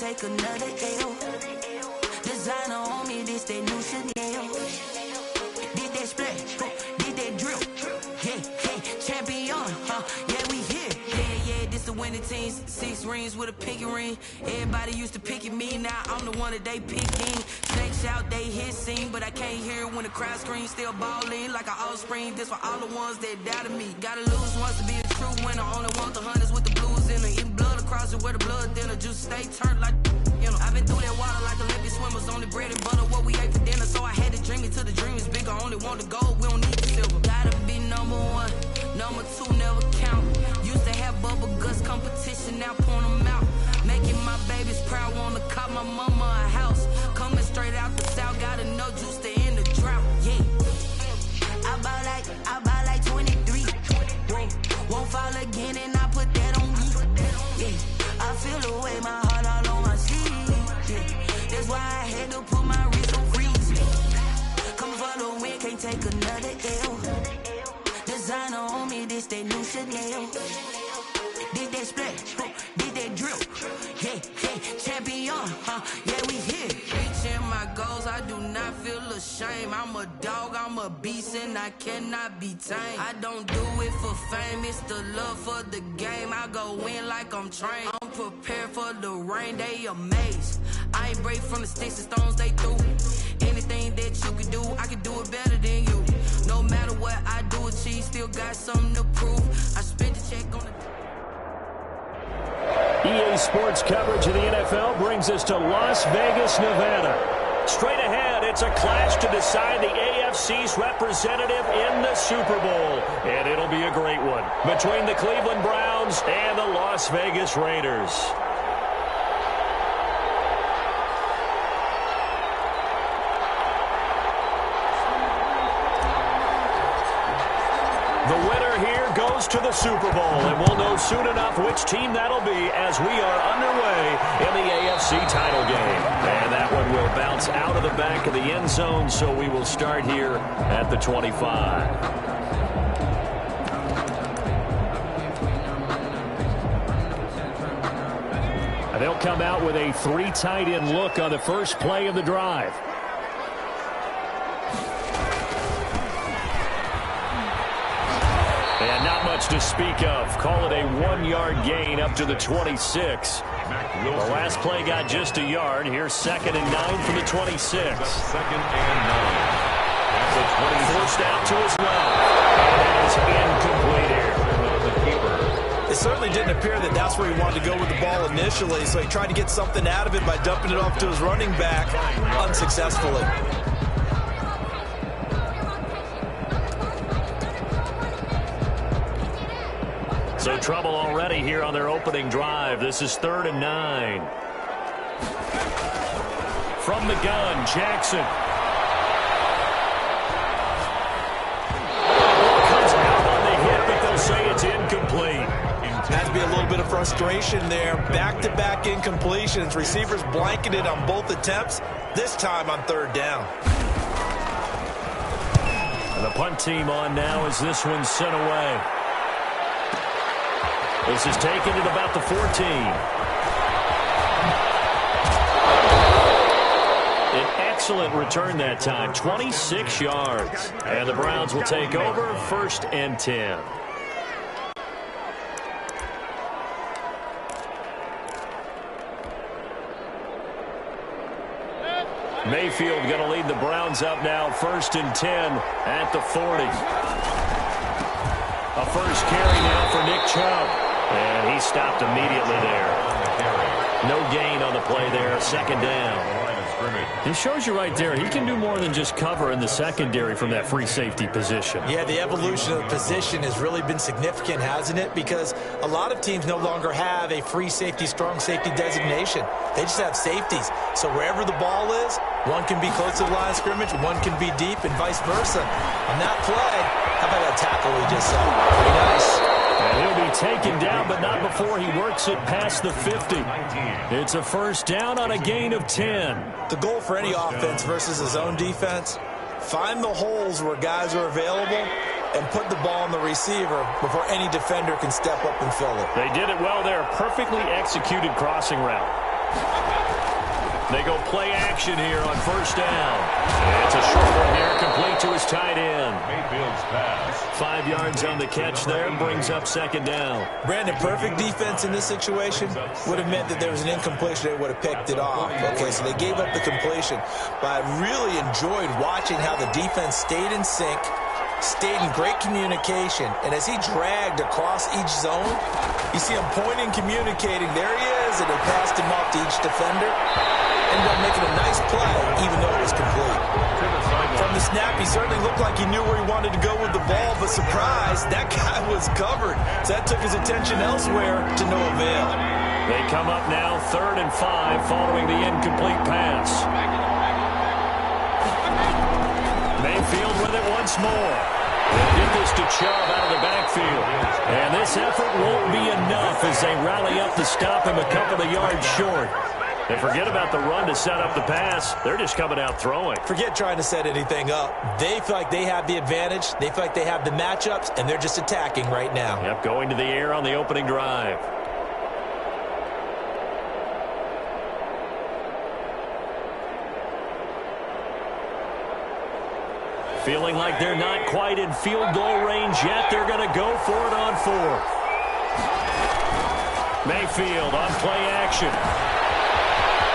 take another L. Designer on me, this that new Chanel. Did that splash, did that drill. Yeah, hey, champion, yeah, we here. Yeah, this the winning teams. 6 rings with a pinky ring. Everybody used to picking me, now I'm the one that they picking. Snake shout, they hit sing, but I can't hear it when the crowd screams. Still balling like an offspring. This for all the ones that doubted me. Gotta lose once to be a true winner. Only want the hunters with the blues in her. Eating blood across it where the blood thinner. Just stay turned like, you know. I've been through that water like Olympic swimmers. Only bread and butter what we ate for dinner. So I had to dream it till the dream is bigger. Only want the gold, we don't need the silver. Gotta be number 1, number 2 never count. Used to have bubble guts competition, now point them out. Making my babies proud, wanna cop my mama a house. Coming straight out the south, got enough juice to end the drought. Yeah, I buy like 23. Whoa, won't fall again, and I put that on me. Yeah, I feel the way, my heart all on my sleeve. Yeah, that's why I had to put my wrist on freeze. Coming for the win, can't take another L. Designer on me, this that new Chanel. Did that splash, did that drill. Yeah, hey, champion, yeah, we here. Reaching my goals, I do not feel ashamed. I'm a dog, I'm a beast, and I cannot be tamed. I don't do it for fame, it's the love for the game. I go in like I'm trained. I'm prepared for the rain, they amazed. I ain't break from the sticks and stones they threw. Anything that you can do, I can do it better than you. No matter what I do, achieve, still got something to prove. I spent the check on the... EA Sports coverage of the NFL brings us to Las Vegas, Nevada. Straight ahead, it's a clash to decide the AFC's representative in the Super Bowl. And it'll be a great one between the Cleveland Browns and the Las Vegas Raiders. The winner here goes to the Super Bowl, and we'll know soon enough which team that'll be as we are underway in the AFC title game. And that one will bounce out of the back of the end zone, so we will start here at the 25. They'll come out with a 3 tight end look on the first play of the drive. And not much to speak of. Call it a 1-yard gain up to the 26. The last play got just a yard. Here's 2nd and 9 from the 26. 2nd and 9. That's a 20. Forced out to his left. And that is incomplete here. It certainly didn't appear that that's where he wanted to go with the ball initially, so he tried to get something out of it by dumping it off to his running back unsuccessfully. So trouble already here on their opening drive. This is 3rd and 9. From the gun, Jackson. Comes out on the hit, but they'll say it's incomplete. Has to be a little bit of frustration there. Back-to-back incompletions. Receivers blanketed on both attempts, this time on 3rd down. And the punt team on now as this one's sent away. This is taken at about the 14. An excellent return that time, 26 yards. And the Browns will take over, 1st and 10. Mayfield going to lead the Browns up now, 1st and 10 at the 40. A first carry now for Nick Chubb. And he stopped immediately there. No gain on the play there, 2nd down. It shows you right there, he can do more than just cover in the secondary from that free safety position. Yeah, the evolution of the position has really been significant, hasn't it? Because a lot of teams no longer have a free safety, strong safety designation. They just have safeties. So wherever the ball is, one can be close to the line of scrimmage, one can be deep, and vice versa. On that play, how about that tackle we just saw? Pretty nice. And he'll be taken down, but not before he works it past the 50. It's a 1st down on a gain of 10. The goal for any offense versus his own defense, find the holes where guys are available and put the ball on the receiver before any defender can step up and fill it. They did it well there. Perfectly executed crossing route. They go play action here on first down. It's a short one here, complete to his tight end. Mayfield's pass. 5 yards on the catch there, brings up second down. Brandon, perfect defense in this situation would have meant that there was an incompletion. They would have picked it off. Okay, so they gave up the completion. But I really enjoyed watching how the defense stayed in sync, stayed in great communication, and as he dragged across each zone, you see him pointing, communicating. There he is, and they passed him off to each defender. Ended up making a nice play, even though it was complete. From the snap, he certainly looked like he knew where he wanted to go with the ball, but surprise, that guy was covered. So that took his attention elsewhere to no avail. They come up now 3rd and 5 following the incomplete pass. Mayfield with it once more. They'll get this to Chubb out of the backfield. And this effort won't be enough as they rally up to stop him a couple of yards short. And forget about the run to set up the pass. They're just coming out throwing. Forget trying to set anything up. They feel like they have the advantage. They feel like they have the matchups, and they're just attacking right now. Yep, going to the air on the opening drive. Feeling like they're not quite in field goal range yet. They're going to go for it on 4th. Mayfield on play action.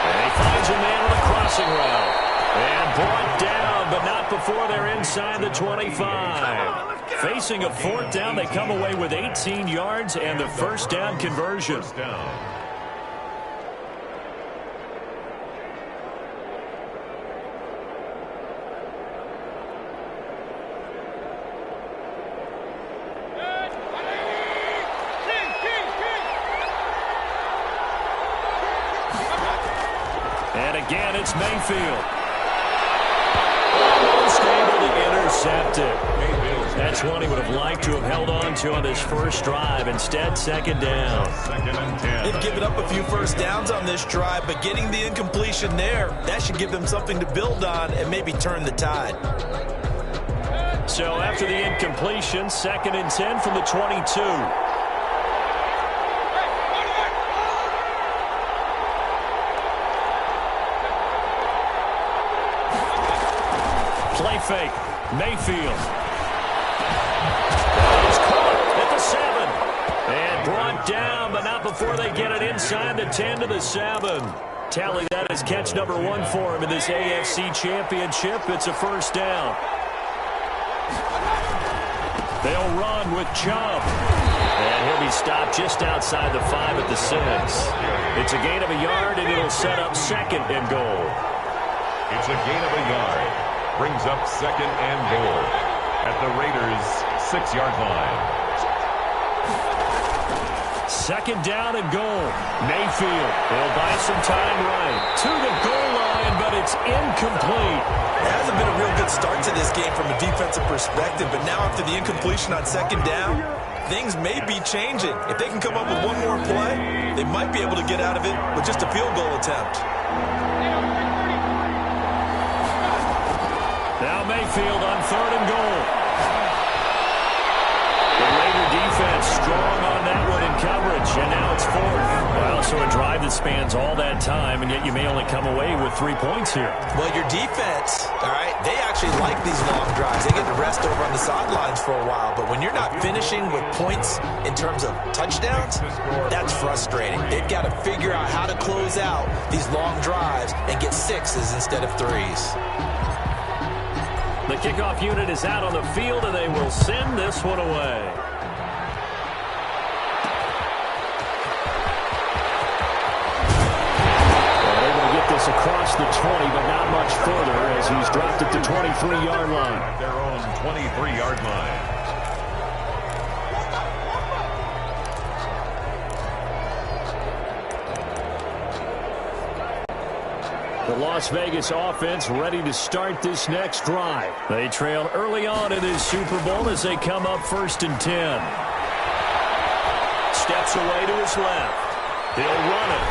And he finds a man on a crossing route. And brought down, but not before they're inside the 25. Facing a 4th down, they come away with 18 yards and the first down conversion. First down. And again, it's Mayfield. Almost able to intercept it. That's one he would have liked to have held on to on this first drive. Instead, second down. 2nd and 10. They've given up a few first downs on this drive, but getting the incompletion there, that should give them something to build on and maybe turn the tide. So after the incompletion, 2nd and 10 from the 22. Play fake. Mayfield. He's caught at the 7. And brought down, but not before they get it inside the 10 to the 7. Tally that as catch number 1 for him in this AFC Championship. It's a first down. They'll run with Chubb. And he'll be stopped just outside the 5 at the 6. It's a gain of a yard, and it'll set up 2nd and goal. It's a gain of a yard. Brings up 2nd and goal at the Raiders' 6-yard line. 2nd down and goal. Mayfield, he'll buy some time right to the goal line, but it's incomplete. It hasn't been a real good start to this game from a defensive perspective, but now after the incompletion on 2nd down, things may be changing. If they can come up with one more play, they might be able to get out of it with just a field goal attempt. Now Mayfield on 3rd and goal. The Raider defense strong on that one in coverage, and now it's 4th. Well, so a drive that spans all that time, and yet you may only come away with 3 points here. Well, your defense, all right, they actually like these long drives. They get to rest over on the sidelines for a while, but when you're not finishing with points in terms of touchdowns, that's frustrating. They've got to figure out how to close out these long drives and get 6s instead of 3s. The kickoff unit is out on the field, and they will send this one away. They're able to get this across the 20, but not much further as he's dropped at the 23-yard line. At their own 23-yard line. The Las Vegas offense ready to start this next drive. They trail early on in this Super Bowl as they come up 1st and 10. Steps away to his left. He'll run it.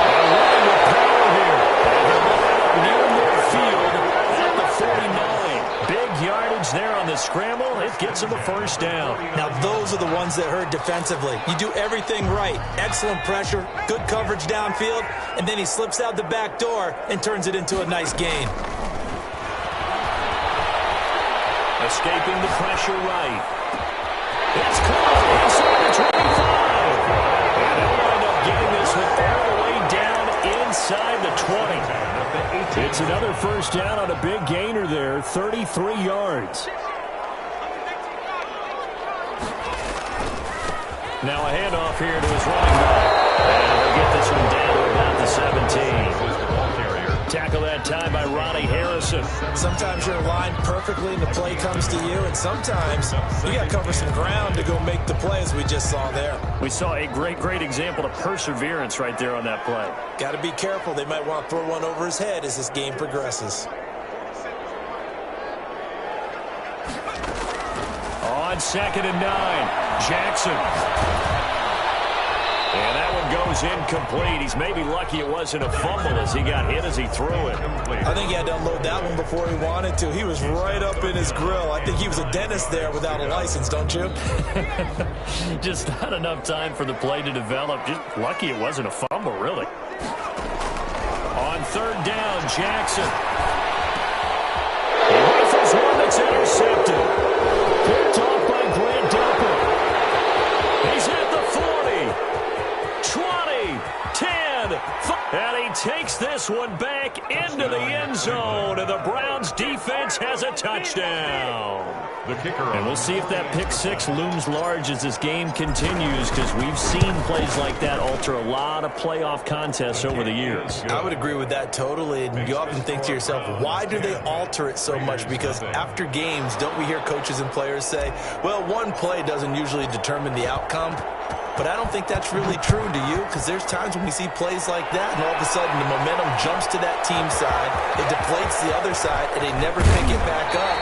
They're running with power here. And he'll run out near midfield at the 49. Big yardage there on the the scramble. It gets him a first down. Now, those are the ones that hurt defensively. You do everything right. Excellent pressure, good coverage downfield, and then he slips out the back door and turns it into a nice gain. Escaping the pressure right. It's caught inside the 25. And they'll wind up getting this one all the way down inside the 20. It's another first down on a big gainer there, 33 yards. Now a handoff here to his running back. And they'll get this one down to about the 17. Tackle that time by Ronnie Harrison. Sometimes you're aligned perfectly and the play comes to you, and sometimes you got to cover some ground to go make the play, as we just saw there. We saw a great example of perseverance right there on that play. Got to be careful. They might want to throw one over his head as this game progresses. On 2nd and 9, Jackson. And that one goes incomplete. He's maybe lucky it wasn't a fumble as he got hit as he threw it. I think he had to unload that one before he wanted to. He was right up in his grill. I think he was a dentist there without a license, don't you? Just not enough time for the play to develop. Just lucky it wasn't a fumble, really. On 3rd down, Jackson. He rifles one that's intercepted. Picked off by Grant Delpit. He's at the 40. 20, 10, 5, and he takes this one back into the end zone, and the Browns defense has a touchdown. The kicker. And we'll see if that pick six looms large as this game continues, because we've seen plays like that alter a lot of playoff contests over the years. I would agree with that totally, and you often think to yourself, why do they alter it so much? Because after games, don't we hear coaches and players say, well, one play doesn't usually determine the outcome? But I don't think that's really true, do you? Because there's times when we see plays like that, and all of a sudden the momentum jumps to that team side, it deflates the other side, and they never pick it back up,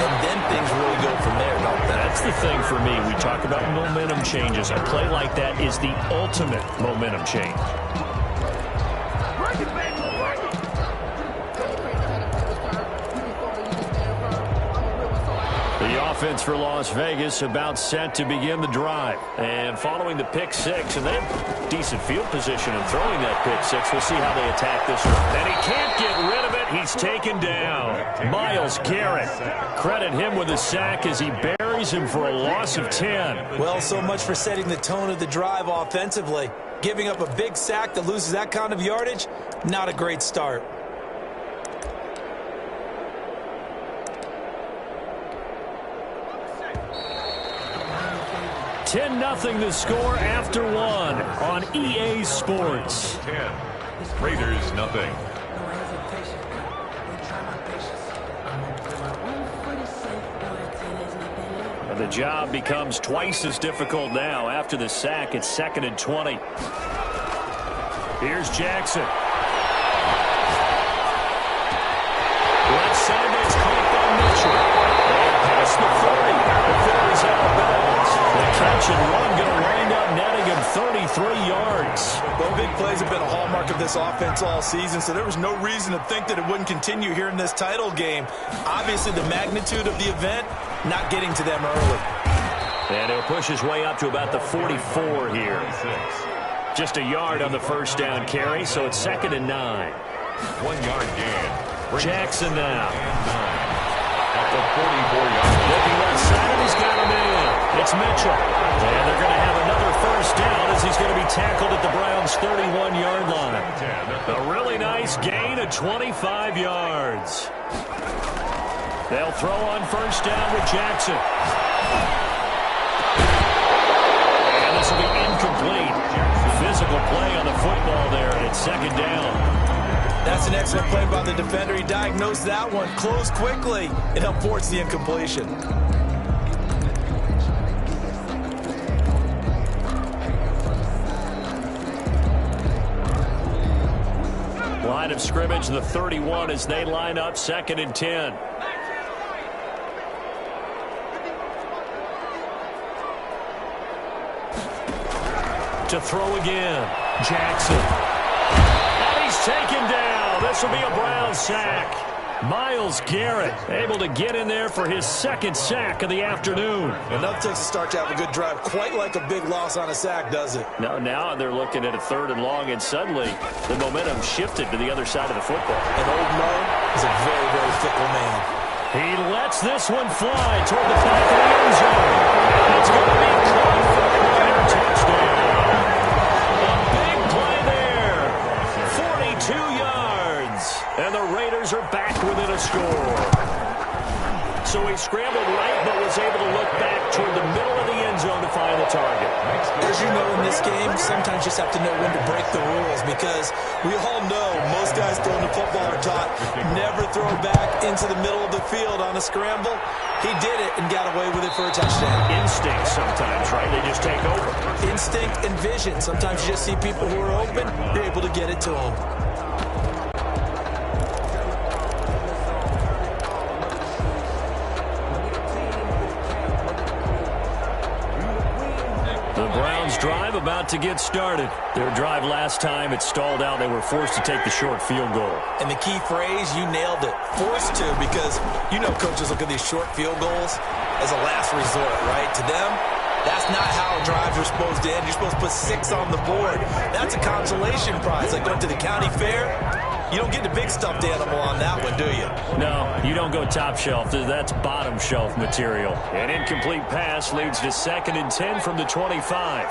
and then things really go from there, don't they? That's the thing for me. We talk about momentum changes. A play like that is the ultimate momentum change. The offense for Las Vegas about set to begin the drive. And following the pick six, and they have decent field position in throwing that pick six. We'll see how they attack this one. And he can't get rid of it. He's taken down. Myles Garrett. Credit him with a sack as he buries him for a loss of 10. Well, so much for setting the tone of the drive offensively. Giving up a big sack that loses that kind of yardage, not a great start. 10-0 the score after one on EA Sports. 10. Raiders, nothing. And the job becomes twice as difficult now. After the sack, it's 2nd and 20. Here's Jackson. Left side, it's caught by Mitchell. And past the 40 before he's out of bounds. The catch and run going to wind up netting him 33 yards. Well, big plays have been a hallmark of this offense all season, so there was no reason to think that it wouldn't continue here in this title game. Obviously, the magnitude of the event, not getting to them early. And he'll push his way up to about the 44 here. Just a yard on the first down carry, so it's 2nd and 9. 1 yard gain. Jackson now. At the 44-yard line. Looking left side, and he's got him in. It's Mitchell. And they're going to have another first down as he's going to be tackled at the Browns' 31-yard line. A really nice gain of 25 yards. They'll throw on first down with Jackson. And this will be incomplete. Physical play on the football there, and it's 2nd down. That's an excellent play by the defender. He diagnosed that one, closed quickly, and helped force the incompletion. Line of scrimmage, the 31 as they line up 2nd and 10. To throw again, Jackson. And he's taken down. This will be a Browns sack. Myles Garrett able to get in there for his second sack of the afternoon. Enough takes a start to have a good drive. Quite like a big loss on a sack, does it? Now they're looking at a 3rd and long, and suddenly the momentum shifted to the other side of the football. And old Mo is a very, very fickle man. He lets this one fly toward the back of the end zone. And it's going to be caught for a Raider touchdown. A big play there. 42 yards. And the Raiders are back within a score. So he scrambled right, but was able to look back toward the middle of the end zone to find the target. As you know, in this game, sometimes you just have to know when to break the rules, because we all know most guys throwing the football are taught never throw back into the middle of the field on a scramble. He did it and got away with it for a touchdown. Instinct sometimes, right? They just take over. Instinct and vision. Sometimes you just see people who are open, you're able to get it to them. Drive about to get started. Their drive last time, it stalled out. They were forced to take the short field goal. And the key phrase, you nailed it. Forced to, because you know coaches look at these short field goals as a last resort, right? To them, that's not how drives are supposed to end. You're supposed to put 6 on the board. That's a consolation prize. Like going to the county fair, you don't get the big stuffed animal on that one, do you? No, you don't go top shelf. That's bottom shelf material. An incomplete pass leads to 2nd and 10 from the 25.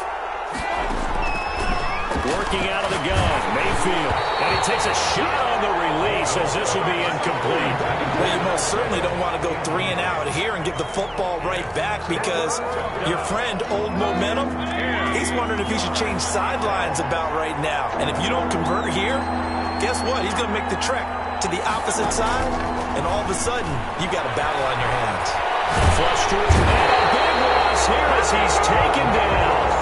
Working out of the gun, Mayfield. And he takes a shot on the release as this will be incomplete. Well, you most certainly don't want to go 3 and out here and give the football right back, because your friend, Old Momentum, he's wondering if he should change sidelines about right now. And if you don't convert here, guess what? He's going to make the trek to the opposite side, and all of a sudden, you've got a battle on your hands. Flush to his man. A big loss here as he's taken down.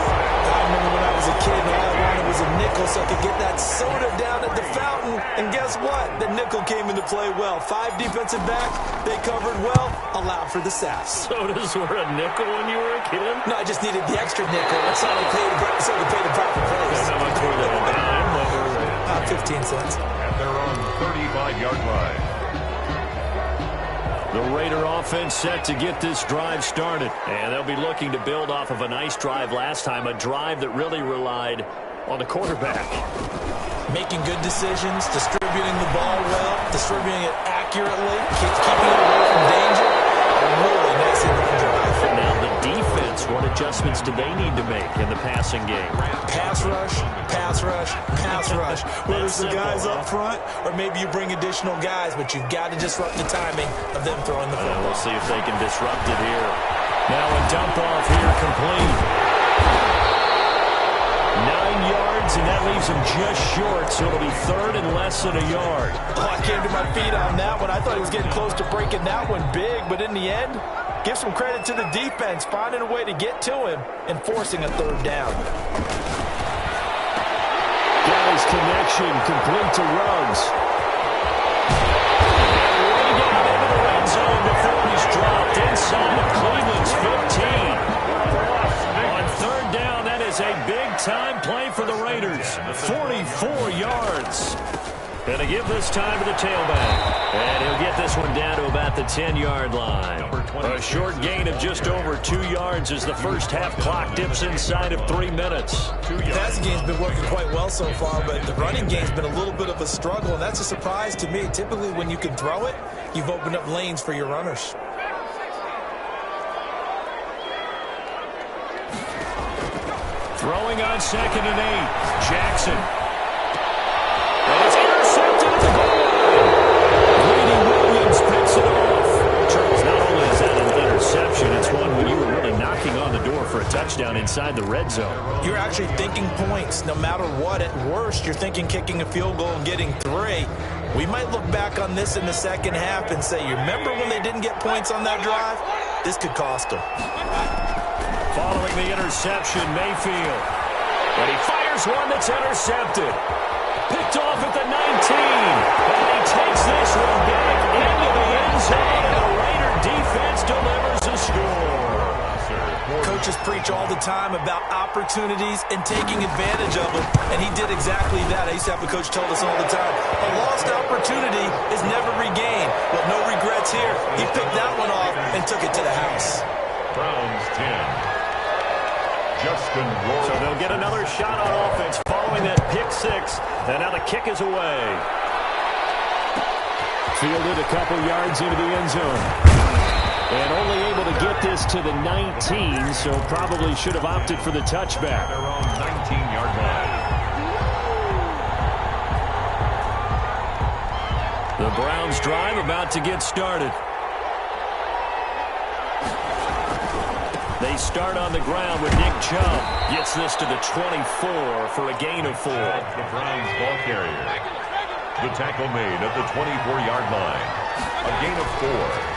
I remember when I was a kid and all I wanted was a nickel so I could get that soda down at the fountain. And guess what? The nickel came into play well. 5 defensive backs, they covered well, allowed for the sacks. Sodas were a nickel when you were a kid? No, I just needed the extra nickel. That's how they pay the proper price. How much were they? A dime? 15 cents. At their own 35-yard line. The Raider offense set to get this drive started. And they'll be looking to build off of a nice drive last time, a drive that really relied on the quarterback. Making good decisions, distributing the ball well, distributing it accurately, keeping it away from danger. A really nice drive. Now the defense, what adjustments do they need to make in the passing game? Pass rush, pass rush, pass rush. Whether it's the guys up front or maybe you bring additional guys, but you've got to disrupt the timing of them throwing the football. We'll see if they can disrupt it here. Now a dump off here complete. 9 yards, and that leaves him just short, so it'll be 3rd and less than a yard. Oh, I came to my feet on that one. I thought he was getting close to breaking that one big, but in the end, give some credit to the defense, finding a way to get to him and forcing a 3rd down. Galley's connection complete to Ruggs. Way down into the red zone before he's dropped inside of Cleveland's 15. On 3rd down, that is a big-time play for the Raiders. 44 yards. And to give this time to the tailback. And he'll get this one down to about the 10-yard line. A short gain of just over 2 yards as the first half clock dips inside of 3 minutes. The passing game's been working quite well so far, but the running game's been a little bit of a struggle, and that's a surprise to me. Typically, when you can throw it, you've opened up lanes for your runners. Throwing on 2nd and 8. Jackson. And it's intercepted at the goal line. Greedy Williams picks it off. Charles, not only is that an interception, it's one when you were really knocking on the door for a touchdown inside the red zone. You're actually thinking points. No matter what, at worst, you're thinking kicking a field goal and getting 3. We might look back on this in the second half and say, you remember when they didn't get points on that drive? This could cost them. Following the interception, Mayfield. And he fires one that's intercepted. Picked off at the 19. And he takes this one back into the end zone. And the Raider defense delivers a score. Coach Coaches preach all the time about opportunities and taking advantage of them, and he did exactly that. I used to have a coach told us all the time, a lost opportunity is never regained. Well, no regrets here. He picked that one off and took it to the house. Browns 10. Justin Rohr. So they'll get another shot on offense following that pick six, and now the kick is away. Fielded a couple yards into the end zone. And only able to get this to the 19, so probably should have opted for the touchback. Their own 19-yard line. The Browns drive about to get started. They start on the ground with Nick Chubb. Gets this to the 24 for a gain of 4. The Browns ball carrier. The tackle made at the 24-yard line. A gain of 4.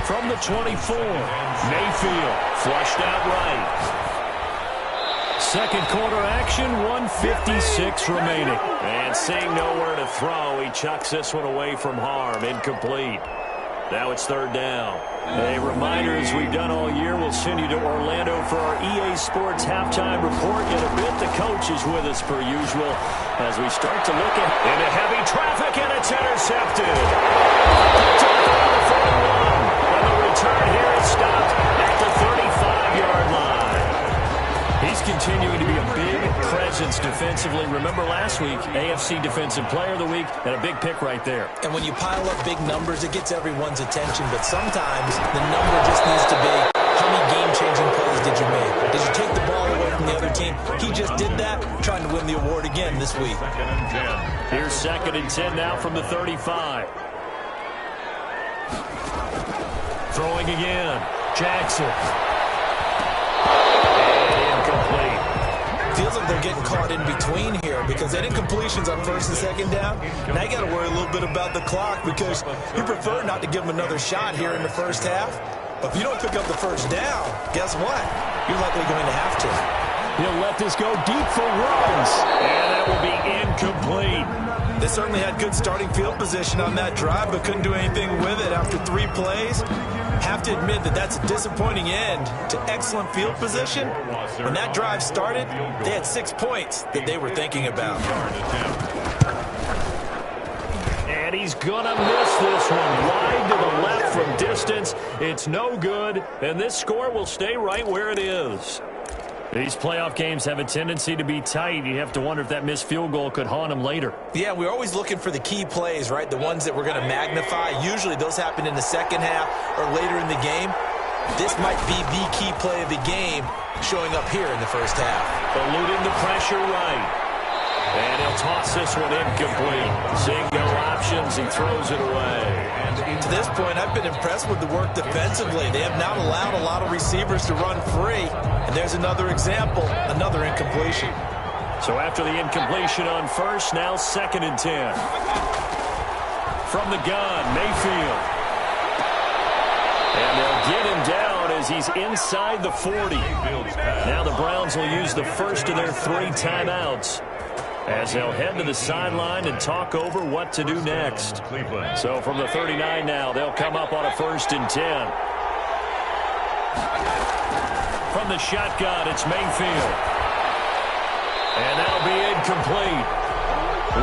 From the 24, Mayfield flushed out right. Second quarter action, 1:56 remaining. And seeing nowhere to throw, he chucks this one away from harm. Incomplete. Now it's third down. A reminder, as we've done all year, we'll send you to Orlando for our EA Sports halftime report. In a bit, the coach is with us per usual as we start to look into heavy traffic, and it's intercepted. Picked up around the 41. And the return here is stopped at the 35-yard line. He's continuing to be a big presence defensively. Remember last week, AFC Defensive Player of the Week, and a big pick right there. And when you pile up big numbers, it gets everyone's attention. But sometimes the number just needs to be, how many game-changing plays did you make? Did you take the ball away from the other team? He just did that, trying to win the award again this week. Second and 10. Here's second and 10 now from the 35. Throwing again. Jackson. Incomplete. Feels like they're getting caught in between here because they did completions on first and second down. Now you got to worry a little bit about the clock because you prefer not to give them another shot here in the first half. But if you don't pick up the first down, guess what? You're likely going to have to. He'll let this go deep for runs. And that will be incomplete. They certainly had good starting field position on that drive, but couldn't do anything with it after 3 plays. Have to admit that that's a disappointing end to excellent field position. When that drive started, they had 6 points that they were thinking about. And he's going to miss this one wide to the left from distance. It's no good, and this score will stay right where it is. These playoff games have a tendency to be tight. You have to wonder if that missed field goal could haunt them later. Yeah, we're always looking for the key plays, right? The ones that we're going to magnify. Usually those happen in the second half or later in the game. This might be the key play of the game showing up here in the first half. Eluding the pressure right. And he'll toss this one incomplete. Seeing no options, he throws it away. And to this point, I've been impressed with the work defensively. They have not allowed a lot of receivers to run free. And there's another example, another incompletion. So after the incompletion on first, now second and 10. From the gun, Mayfield. And they'll get him down as he's inside the 40. Now the Browns will use the first of their 3 timeouts as they'll head to the sideline and talk over what to do next. So from the 39 now, they'll come up on a first and 10. From the shotgun, it's Mayfield. And that'll be incomplete.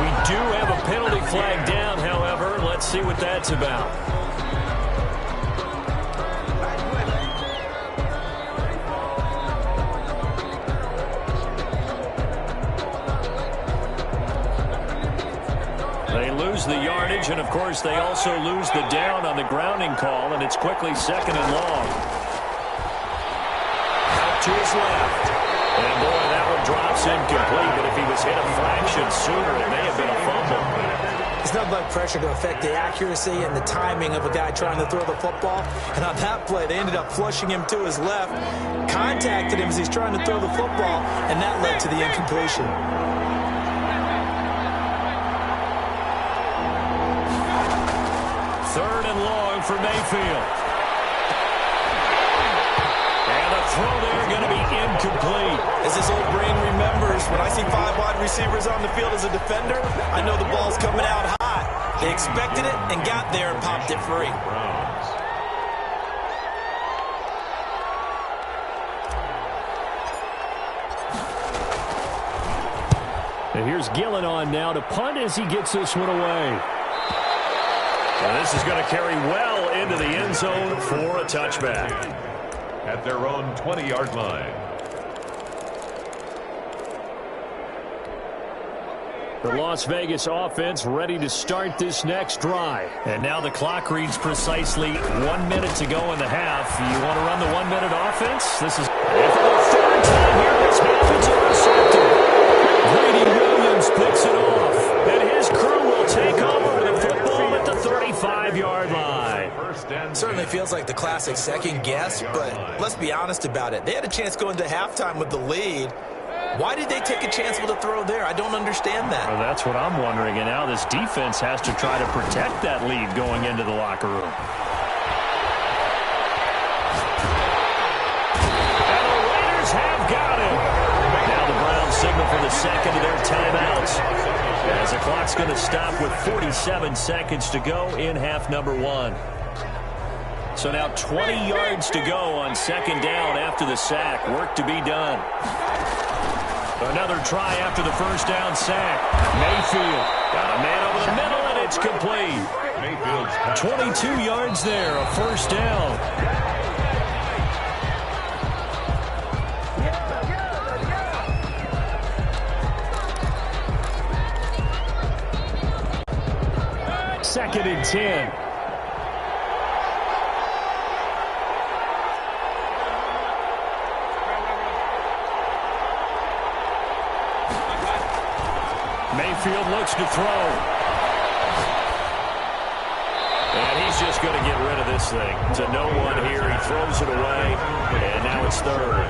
We do have a penalty flag down, however. Let's see what that's about. They lose the yardage, and of course they also lose the down on the grounding call, and it's quickly second and long. Out to his left. And boy, that one drops incomplete, but if he was hit a fraction sooner, it may have been a fumble. It's not like pressure to affect the accuracy and the timing of a guy trying to throw the football. And on that play, they ended up flushing him to his left, contacted him as he's trying to throw the football, and that led to the incompletion. Third and long for Mayfield. And the throw there going to be incomplete. As his old brain remembers, when I see 5 wide receivers on the field as a defender, I know the ball's coming out hot. They expected it and got there and popped it free. And here's Gillen on now to punt as he gets this one away. And this is going to carry well into the end zone for a touchback. At their own 20-yard line. The Las Vegas offense ready to start this next drive. And now the clock reads precisely 1 minute to go in the half. You want to run the 1 minute offense? This is for the third time here. This happens intercepted. Grady Williams picks it off. And his crew will take over with the football at the 35-yard line. Certainly feels like the classic second guess, but let's be honest about it. They had a chance going into halftime with the lead. Why did they take a chance with a throw there? I don't understand that. Well, that's what I'm wondering. And now this defense has to try to protect that lead going into the locker room. And the Raiders have got him. Now the Browns signal for the second of their timeouts, as the clock's going to stop with 47 seconds to go in half number one. So now 20 yards to go on second down after the sack. Work to be done. Another try after the first down sack. Mayfield got a man over the middle, and it's complete. Mayfield's 22 yards there, a first down. Second and 10. Mayfield looks to throw. And he's just going to get rid of this thing. To no one here. He throws it away. And now it's third.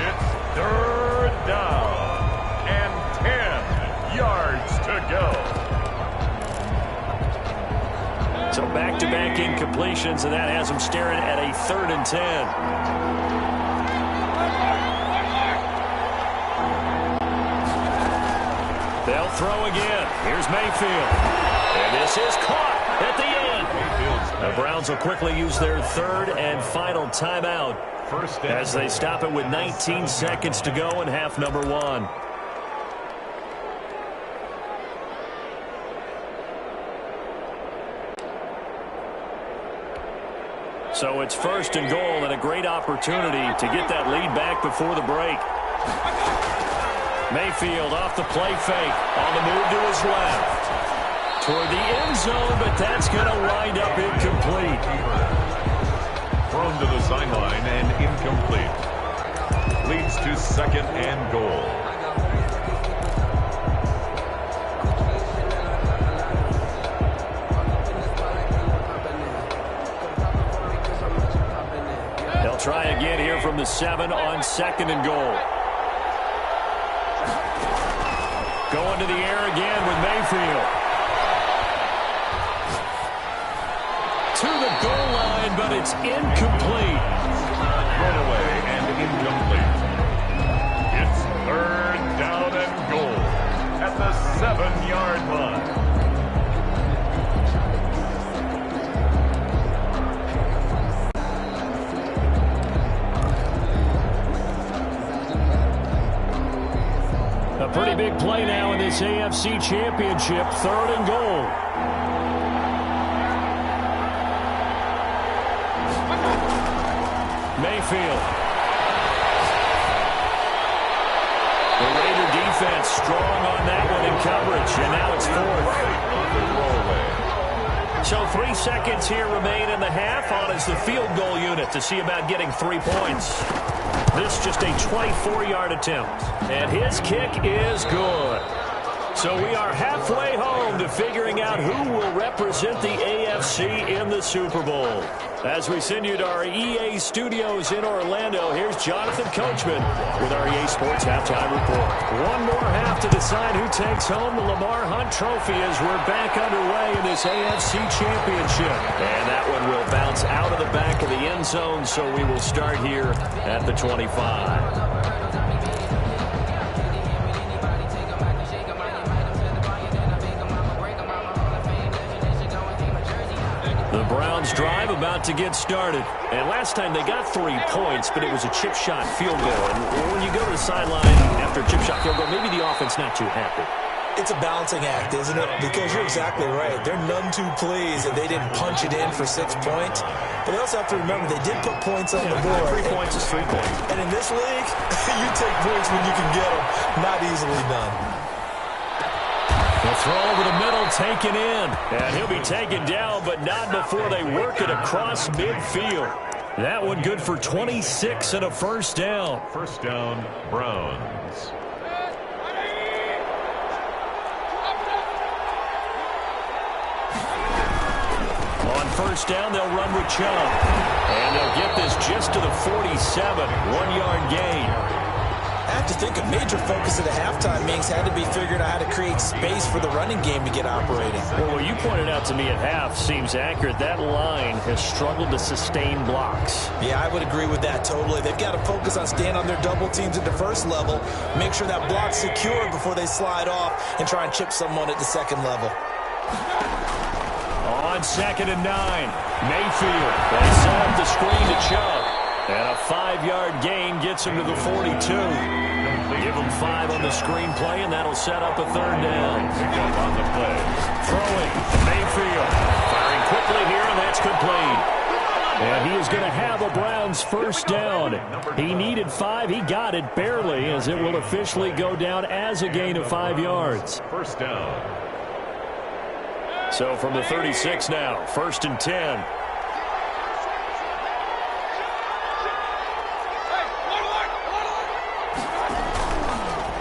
It's third down. And 10 yards to go. So back-to-back incompletions, and that has him staring at a 3rd and 10. They'll throw again. Here's Mayfield. And this is caught at the end. The Browns will quickly use their 3rd and final timeout as they stop it with 19 seconds to go in half number one. So it's 1st and goal, and a great opportunity to get that lead back before the break. Mayfield off the play fake, on the move to his left. Toward the end zone, but that's going to wind up incomplete. Thrown to the sideline and incomplete. Leads to 2nd and goal. They'll try again here from the 7 on 2nd and goal. Going to the air again with Mayfield. To the goal line, but it's incomplete. Thrown away and incomplete. It's 3rd down and goal at the 7-yard line. A pretty big play now in this AFC Championship. 3rd and goal. Mayfield. The Raider defense strong on that one in coverage, and now it's 4th. So 3 seconds here remain in the half. On is the field goal unit to see about getting 3 points. This just a 24-yard attempt. And his kick is good. So we are halfway home to figuring out who will represent the AFC in the Super Bowl. As we send you to our EA studios in Orlando, here's Jonathan Coachman with our EA Sports Halftime Report. One more half to decide who takes home the Lamar Hunt Trophy as we're back underway in this AFC Championship. And that one will bounce out of the back of the end zone, so we will start here at the 25. The Browns drive about to get started. And last time they got 3 points, but it was a chip shot field goal. And when you go to the sideline after a chip shot field goal, maybe the offense not too happy. It's a balancing act, isn't it? Because you're exactly right. They're none too pleased that they didn't punch it in for 6 points. But they also have to remember they did put points on the board. 3 points is 3 points. And in this league, you take points when you can get them. Not easily done. The throw over the middle, taken in. And he'll be taken down, but not before they work it across midfield. That one good for 26 and a first down. First down, Browns. On first down, they'll run with Chubb. And they'll get this just to the 47, 1-yard gain. I have to think a major focus of the halftime meetings had to be figuring out how to create space for the running game to get operating. Well, what you pointed out to me at half seems accurate. That line has struggled to sustain blocks. Yeah, I would agree with that totally. They've got to focus on staying on their double teams at the first level, make sure that block's secure before they slide off and try and chip someone at the second level. On 2nd and 9, Mayfield. They set up the screen to Chubb. And a 5-yard gain gets him to the 42. Give him 5 on the screen play, and that'll set up a 3rd down. On the play. Throwing, Mayfield. Firing quickly here, and that's complete. And he is going to have a Browns first down. He needed 5. He got it barely, as it will officially go down as a gain of 5 yards. First down. So from the 36 now, 1st and 10.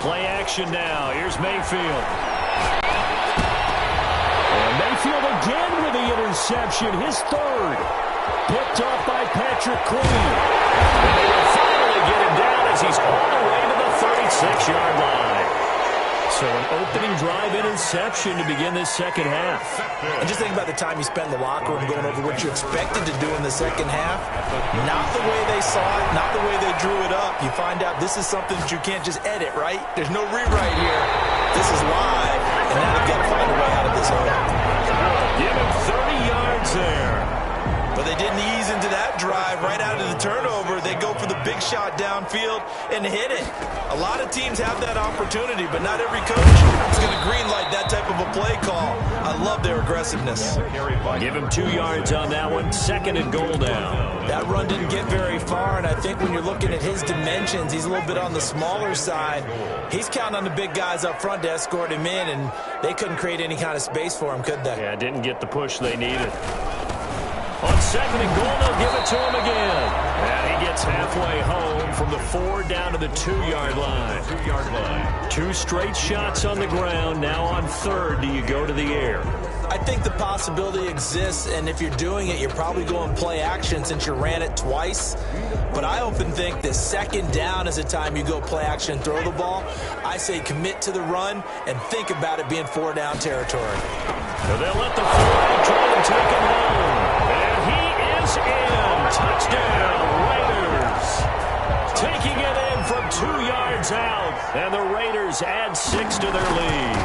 Play action now. Here's Mayfield. And Mayfield again with the interception, his 3rd. Picked off by Patrick Queen. And they will finally get him down as he's all the way to the 36-yard line. So an opening drive interception to begin this second half. And just think about the time you spent in the locker room going over what you expected to do in the second half. Not the way they saw it, not the way they drew it up. You find out this is something that you can't just edit, right? There's no rewrite here. This is live, and now they've got to find a way out of this hole. Give him 30 yards there. But they didn't ease into that drive right out of the turnover. They go for the big shot downfield and hit it. A lot of teams have that opportunity, but not every coach is going to greenlight that type of a play call. I love their aggressiveness. Give him 2 yards on that one. 2nd and goal down. That run didn't get very far, and I think when you're looking at his dimensions, he's a little bit on the smaller side. He's counting on the big guys up front to escort him in, and they couldn't create any kind of space for him, could they? Yeah, didn't get the push they needed. On 2nd and goal, they'll give it to him again. And he gets halfway home from the 4 down to the 2-yard line. 2-yard line. 2 straight shots on the ground. Now on 3rd, do you go to the air? I think the possibility exists, and if you're doing it, you're probably going play action since you ran it twice. But I often think that 2nd down is the time you go play action and throw the ball. I say commit to the run and think about it being 4-down territory. So they'll let the flag try and take him home. And he is in. Touchdown, Raiders. Taking it in from 2 yards out. And the Raiders add 6 to their lead.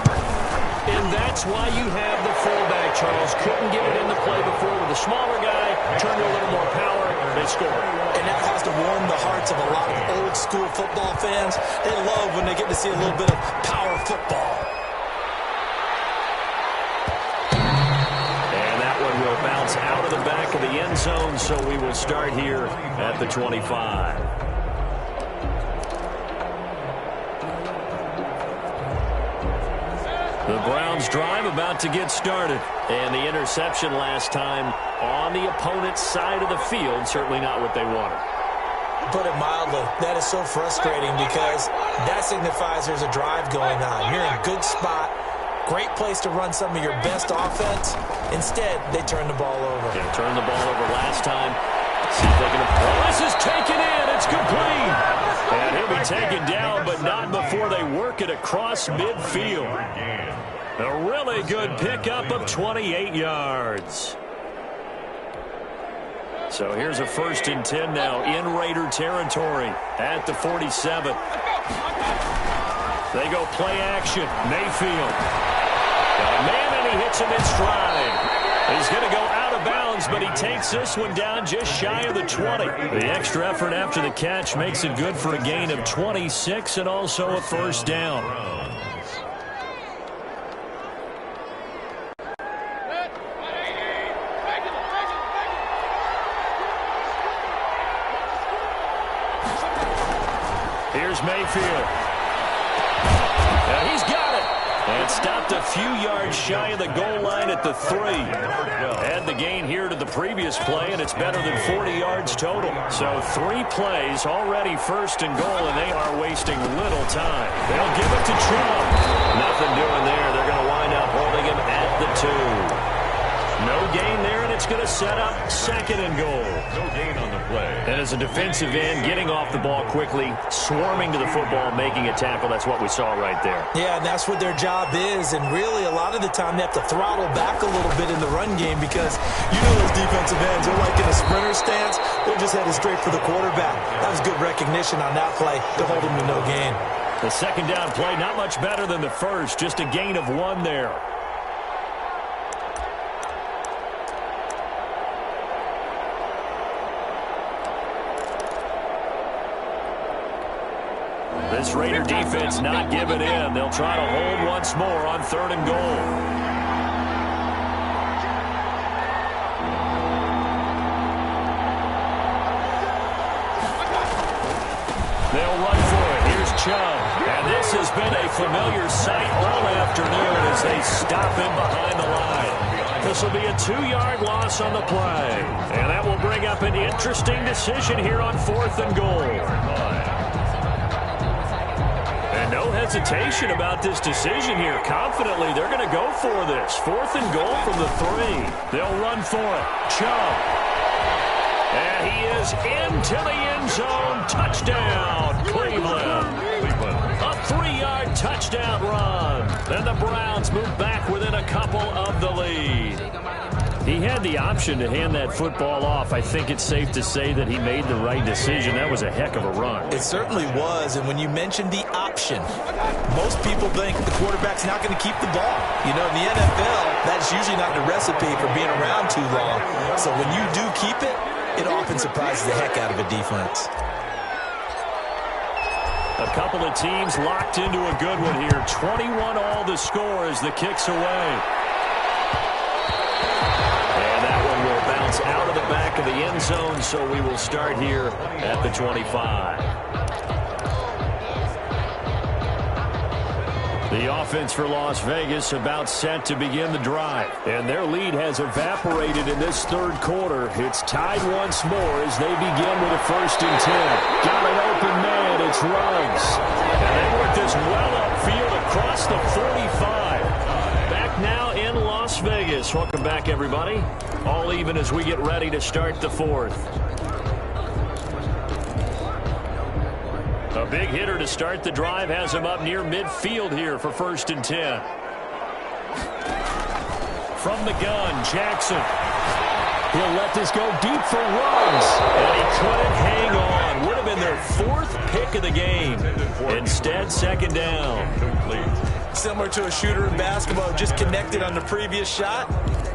And that's why you have the fullback, Charles. Couldn't get it in the play before with a smaller guy. Turned to a little more power. They scored. And that has to warm the hearts of a lot of old-school football fans. They love when they get to see a little bit of power football. Will bounce out of the back of the end zone, so we will start here at the 25. The Browns drive about to get started, and the interception last time on the opponent's side of the field, certainly not what they wanted. Put it mildly, that is so frustrating because that signifies there's a drive going on. You're in a good spot. Great place to run some of your best offense. Instead, they turn the ball over. Yeah, turned the ball over last time. See if they can... Oh, this is taken in. It's complete. And he'll be taken down, but not before they work it across midfield. A really good pickup of 28 yards. So here's a 1st and 10 now in Raider territory at the 47. They go play action. Mayfield. Got a man, and he hits him in stride. He's going to go out of bounds but he takes this one down just shy of the 20. The extra effort after the catch makes it good for a gain of 26 and also a first down. Here's Mayfield. Now he's got it. And stopped a few yards shy of the goal line at the 3. Add the gain here to the previous play, and it's better than 40 yards total. So 3 plays, already first and goal, and they are wasting little time. They'll give it to Trump. Nothing doing there. They're going to wind up holding him at the 2. No gain there, and it's going to set up second and goal. No gain on the play. And as a defensive end, getting off the ball quickly, swarming to the football, making a tackle, that's what we saw right there. Yeah, and that's what their job is. And really, a lot of the time, they have to throttle back a little bit in the run game because you know those defensive ends are like in a sprinter stance. They're just headed straight for the quarterback. That was good recognition on that play to hold him to no gain. The second down play, not much better than the first, just a gain of 1 there. This Raider defense not giving in. They'll try to hold once more on 3rd and goal. They'll run for it. Here's Chubb. And this has been a familiar sight all afternoon as they stop him behind the line. This will be a 2-yard loss on the play. And that will bring up an interesting decision here on 4th and goal. No hesitation about this decision here. Confidently, they're going to go for this. 4th and goal from the 3. They'll run for it. Chubb. And he is into the end zone. Touchdown, Cleveland. A 3-yard touchdown run. And the Browns move back within a couple of the lead. He had the option to hand that football off. I think it's safe to say that he made the right decision. That was a heck of a run. It certainly was. And when you mentioned the option, most people think the quarterback's not going to keep the ball. You know, in the NFL, that's usually not the recipe for being around too long. So when you do keep it, it often surprises the heck out of a defense. A couple of teams locked into a good one here. 21 all the score as the kick's away. Out of the back of the end zone, so we will start here at the 25. The offense for Las Vegas about set to begin the drive, and their lead has evaporated in this 3rd quarter. It's tied once more as they begin with a 1st and 10. Got an open man, it's Ruggs. And they work this well upfield across the 45. Back now in Las Vegas. Welcome back, everybody. All even as we get ready to start the 4th. A big hitter to start the drive has him up near midfield here for 1st and 10. From the gun, Jackson. He'll let this go deep for Ruggs. And he couldn't hang on. Would have been their 4th pick of the game. Instead, 2nd down. Similar to a shooter in basketball, just connected on the previous shot.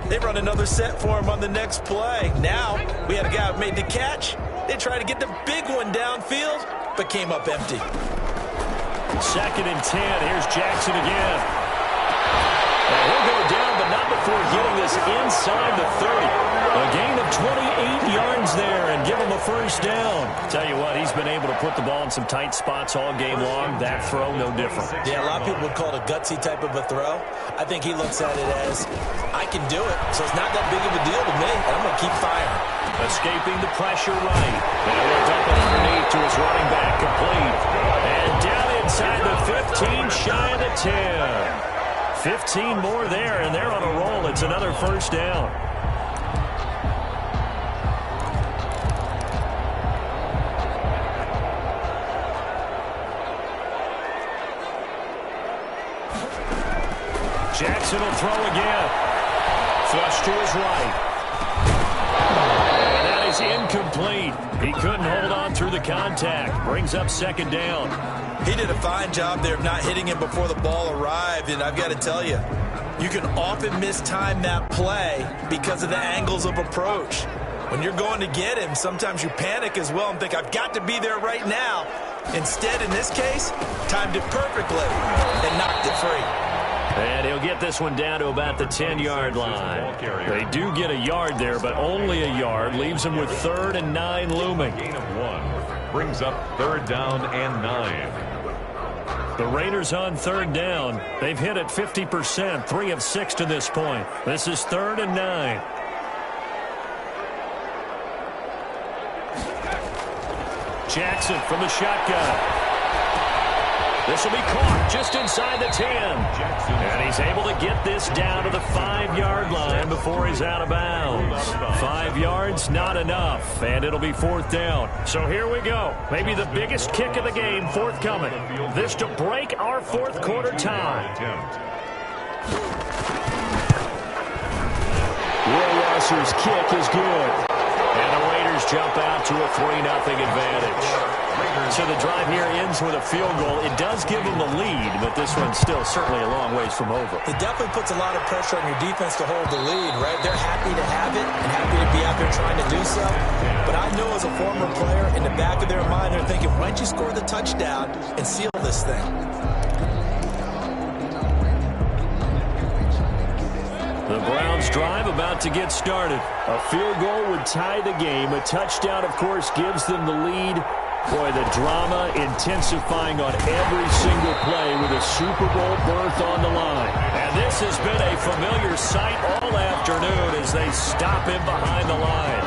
They run another set for him on the next play. Now, we had a guy who made the catch. They tried to get the big one downfield, but came up empty. 2nd and 10. Here's Jackson again. And he'll go down, but not before getting this inside the 30. A gain of 28 yards there and give him a 1st down. Tell you what, he's been able to put the ball in some tight spots all game long. That throw, no different. Yeah, a lot of people would call it a gutsy type of a throw. I think he looks at it as, I can do it, so it's not that big of a deal to me, and I'm going to keep firing. Escaping the pressure right. And he'll dump it underneath to his running back, complete. And down inside the 15, shy of the 10. 15 more there, and they're on a roll. It's another 1st down. Jackson will throw again. Flush to his right. And that is incomplete. He couldn't hold on through the contact. Brings up 2nd down. He did a fine job there of not hitting him before the ball arrived, and I've got to tell you, You can often mistime that play because of the angles of approach. When you're going to get him, sometimes you panic as well and think, I've got to be there right now. Instead, in this case, timed it perfectly and knocked it free. And he'll get this one down to about the 10-yard line. They do get a yard there, but only a yard. Leaves them with 3rd and 9 looming. Gain of 1 brings up 3rd down and 9. The Raiders on 3rd down. They've hit it 50%, 3 of 6 to this point. This is 3rd and 9. Jackson from the shotgun. This will be caught just inside the 10. And he's able to get this down to the 5-yard line before he's out of bounds. 5 yards, not enough, and it'll be 4th down. So here we go. Maybe the biggest kick of the game forthcoming. This to break our 4th quarter tie. Will Rosser's kick is good. And the Raiders jump out to a 3-0 advantage. So the drive here ends with a field goal. It does give them the lead, but this one's still certainly a long ways from over. It definitely puts a lot of pressure on your defense to hold the lead, right? They're happy to have it and happy to be out there trying to do so. But I know as a former player, in the back of their mind, they're thinking, why don't you score the touchdown and seal this thing? The Browns drive about to get started. A field goal would tie the game. A touchdown, of course, gives them the lead. Boy, the drama intensifying on every single play with a Super Bowl berth on the line. And this has been a familiar sight all afternoon as they stop him behind the line.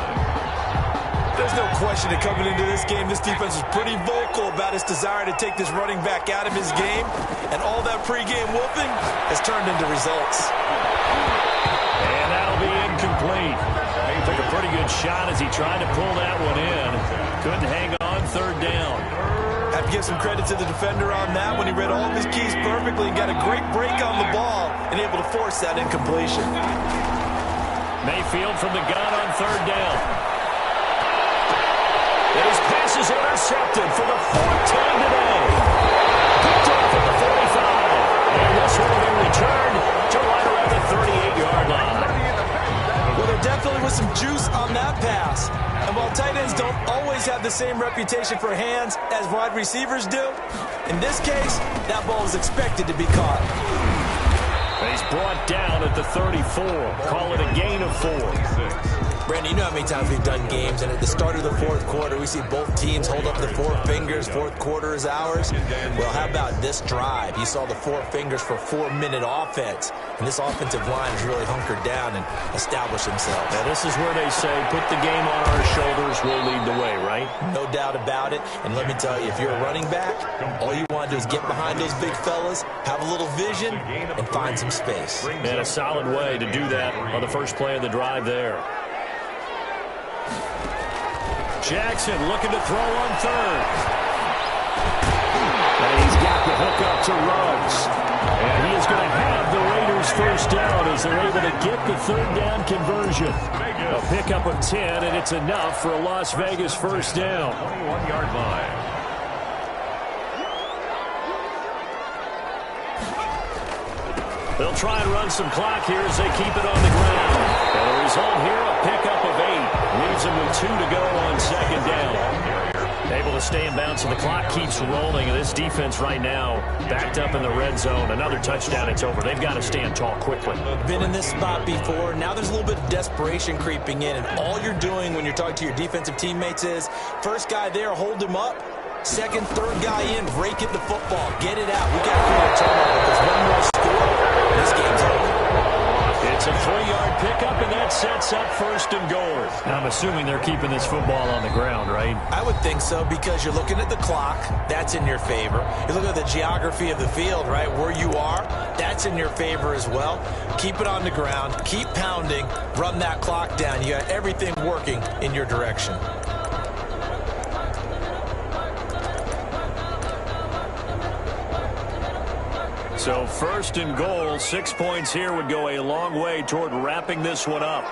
There's no question that coming into this game, this defense was pretty vocal about its desire to take this running back out of his game. And all that pregame whooping has turned into results. And that'll be incomplete. He took a pretty good shot as he tried to pull that one in. Couldn't hang on 3rd down. Have to give some credit to the defender on that when he read all of his keys perfectly and got a great break on the ball and able to force that incompletion. Mayfield from the gun on 3rd down. And his pass is intercepted for the 4th time today. Picked off at the 45. And this will be returned to right around the 38-yard line. Well, there definitely was some juice on that pass. And while tight ends don't always have the same reputation for hands as wide receivers do, in this case, that ball was expected to be caught. He's brought down at the 34. Call it a gain of 4. Brandon, you know how many times we've done games, and at the start of the 4th quarter, we see both teams hold up the 4 fingers. 4th quarter is ours. Well, how about this drive? You saw the 4 fingers for 4-minute offense, and this offensive line has really hunkered down and established themselves. Now, this is where they say, put the game on our shoulders, we'll lead the way, right? No doubt about it. And let me tell you, if you're a running back, all you want to do is get behind those big fellas, have a little vision, and find some space. And a solid way to do that on the first play of the drive there. Jackson looking to throw on 3rd. And he's got the hook up to Ruggs. And he is going to have the Raiders first down as they're able to get the 3rd down conversion. A pickup of 10, and it's enough for a Las Vegas first down. 21-yard line. They'll try and run some clock here as they keep it on the ground. And the result here, a pickup of 8. Leaves them with 2 to go on 2nd down. Able to stay in bounds, so the clock keeps rolling. This defense right now backed up in the red zone. Another touchdown, it's over. They've got to stand tall quickly. Been in this spot before. Now there's a little bit of desperation creeping in. And all you're doing when you're talking to your defensive teammates is, first guy there, hold him up. Second, third guy in, rake at the football. Get it out. We got to create a turnover because one more score, this game's over. It's a 3-yard pickup, and that sets up 1st and goal. I'm assuming they're keeping this football on the ground, right? I would think so, because you're looking at the clock. That's in your favor. You look at the geography of the field, right, where you are. That's in your favor as well. Keep it on the ground. Keep pounding. Run that clock down. You got everything working in your direction. So 1st and goal, 6 points here would go a long way toward wrapping this one up.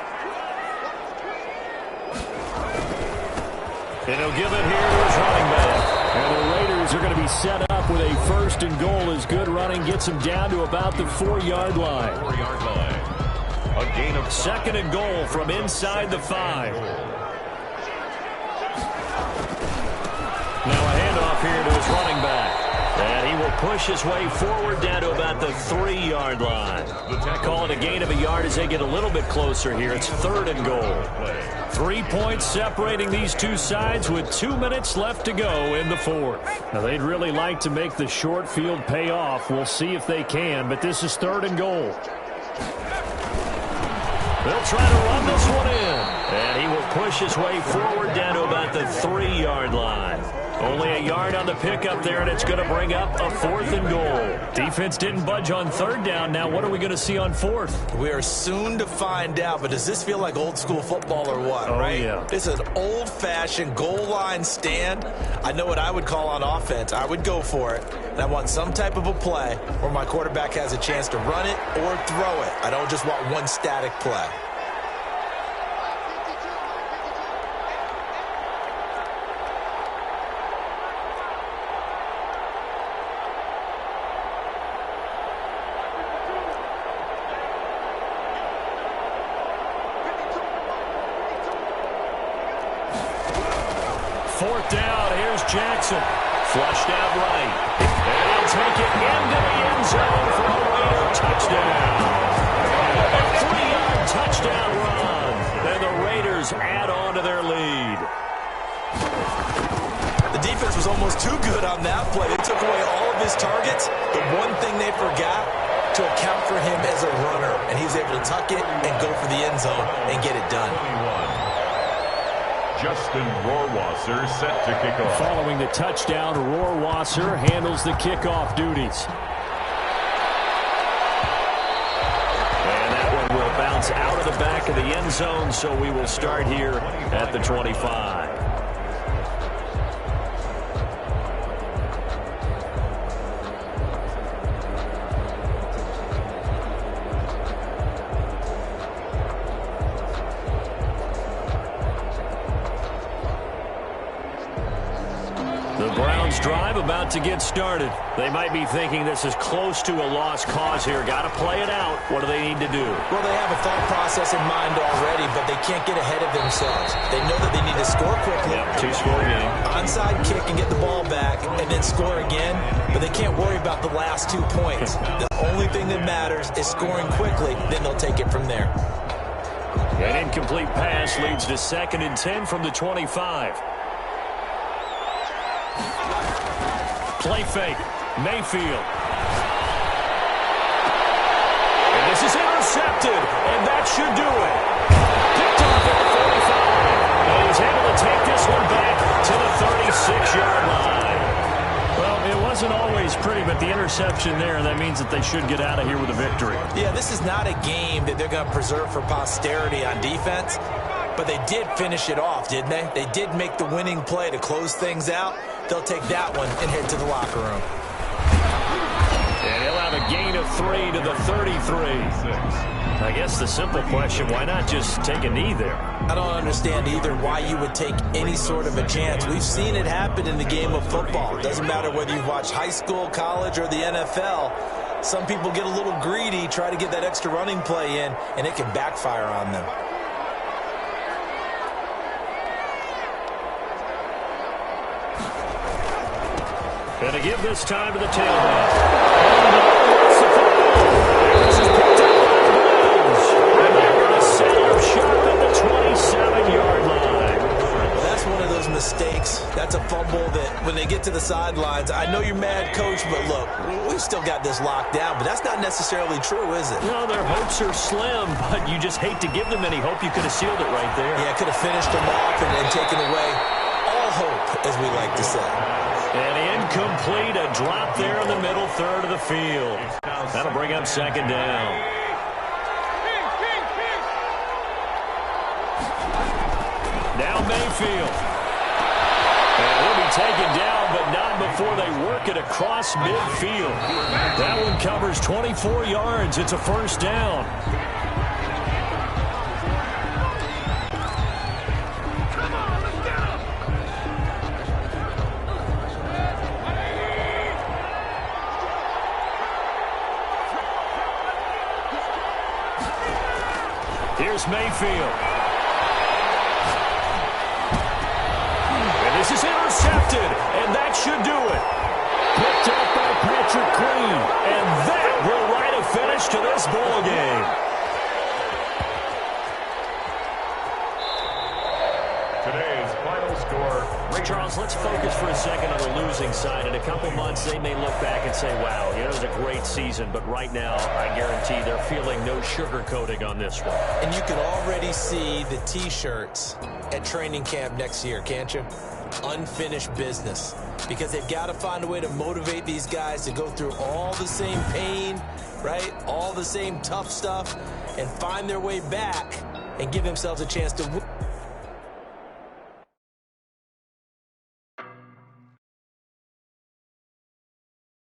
And he'll give it here to his running back. And the Raiders Eagles are going to be set up with a 1st and goal as good running gets them down to about the 4-yard line. 4-yard line. A gain of 2nd and goal from inside the 5. Now a handoff here to his running back. And he will push his way forward down to about the 3-yard line. Call it a gain of a yard as they get a little bit closer here. It's 3rd and goal. 3 points separating these two sides with 2 minutes left to go in the 4th. Now they'd really like to make the short field pay off. We'll see if they can, but this is 3rd and goal. They'll try to run this one in. And he will push his way forward down to about the 3-yard line. Only a yard on the pickup there, and it's going to bring up a 4th and goal. Defense didn't budge on 3rd down. Now what are we going to see on 4th? We are soon to find out, but does this feel like old school football or what, right? Yeah. This is an old-fashioned goal line stand. I know what I would call on offense. I would go for it, and I want some type of a play where my quarterback has a chance to run it or throw it. I don't just want one static play. Jackson, flushed out right. And he'll take it into the end zone for a Raider touchdown. A 3-yard touchdown run. And the Raiders add on to their lead. The defense was almost too good on that play. They took away all of his targets. The one thing they forgot to account for him as a runner. And he was able to tuck it and go for the end zone and get it done. Justin Rohrwasser set to kick off. Following the touchdown, Rohrwasser handles the kickoff duties. And that one will bounce out of the back of the end zone, so we will start here at the 25. Drive about to get started. They might be thinking this is close to a lost cause here. Got to play it out. What do they need to do? Well, they have a thought process in mind already, but they can't get ahead of themselves. They know that they need to score quickly. Yep, 2-score game. Onside kick and get the ball back and then score again, but they can't worry about the last 2 points. The only thing that matters is scoring quickly, then they'll take it from there. An incomplete pass leads to 2nd and 10 from the 25. Play fake. Mayfield. And this is intercepted, and that should do it. Picked off at the 45. And he's able to take this one back to the 36-yard line. Well, it wasn't always pretty, but the interception there, that means that they should get out of here with a victory. Yeah, this is not a game that they're going to preserve for posterity on defense, but they did finish it off, didn't they? They did make the winning play to close things out. They'll take that one and head to the locker room. And he'll have a gain of 3 to the 33. I guess the simple question, why not just take a knee there? I don't understand either why you would take any sort of a chance. We've seen it happen in the game of football. It doesn't matter whether you've watched high school, college, or the NFL. Some people get a little greedy, try to get that extra running play in, and it can backfire on them. Going to give this time to the tailback. This is picked up by the Bills. And they're going to set up shop at the 27-yard line. That's one of those mistakes. That's a fumble that when they get to the sidelines, I know you're mad, Coach, but look, we've still got this locked down, but that's not necessarily true, is it? No, their hopes are slim, but you just hate to give them any hope. You could have sealed it right there. Yeah, could have finished them off and then taken away all hope, as we like to say. And incomplete, a drop there in the middle third of the field. That'll bring up 2nd down. Now Mayfield. And he'll be taken down, but not before they work it across midfield. That one covers 24 yards. It's a 1st down. Here's Mayfield. And this is intercepted, and that should do it. Picked up by Patrick Queen, and that will write a finish to this ball game. Today's final score. Charles, let's focus for a second on the losing side. In a couple months, they may look back and say, wow, it was a great season. But right now, I guarantee they're feeling no sugarcoating on this one. And you can already see the T-shirts at training camp next year, can't you? Unfinished business. Because they've got to find a way to motivate these guys to go through all the same pain, right? All the same tough stuff, and find their way back and give themselves a chance to win.